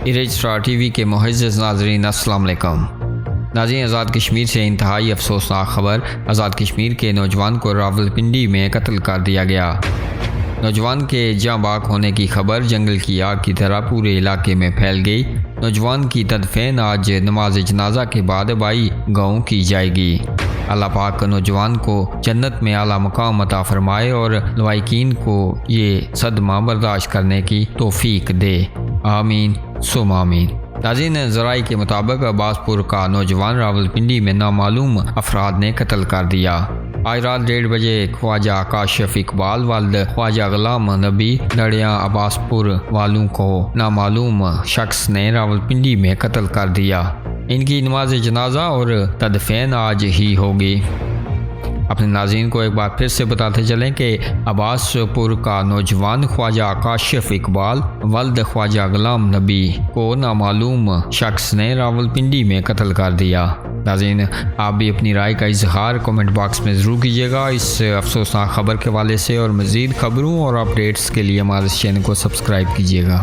Registrar T V کے معزز ناظرین السلام علیکم۔ ناظرین، آزاد کشمیر سے انتہائی افسوسناک خبر۔ آزاد کشمیر کے نوجوان کو راولپنڈی میں قتل کر دیا گیا۔ نوجوان کے جاں باک ہونے کی خبر جنگل کی آگ کی طرح پورے علاقے میں پھیل گئی۔ نوجوان کی تدفین آج نماز جنازہ کے بعد بائی گاؤں کی جائے گی۔ اللہ پاک نوجوان کو جنت میں اعلیٰ مقام عطا فرمائے اور لوائقین کو یہ صدمہ برداشت کرنے کی توفیق دے، آمین ثم آمین۔ ناظرین، ذرائع کے مطابق عباس پور کا نوجوان راولپنڈی میں نامعلوم افراد نے قتل کر دیا۔ آج رات 1:30 بجے خواجہ کاشف اقبال والد خواجہ غلام نبی لڑیاں عباس پور والوں کو نامعلوم شخص نے راولپنڈی میں قتل کر دیا۔ ان کی نماز جنازہ اور تدفین آج ہی ہوگی۔ اپنے ناظرین کو ایک بار پھر سے بتاتے چلیں کہ عباس پور کا نوجوان خواجہ کاشف اقبال والد خواجہ غلام نبی کو نامعلوم شخص نے راولپنڈی میں قتل کر دیا۔ ناظرین، آپ بھی اپنی رائے کا اظہار کمنٹ باکس میں ضرور کیجیے گا اس افسوسناک خبر کے حوالے سے، اور مزید خبروں اور اپڈیٹس کے لیے ہمارے چینل کو سبسکرائب کیجیے گا۔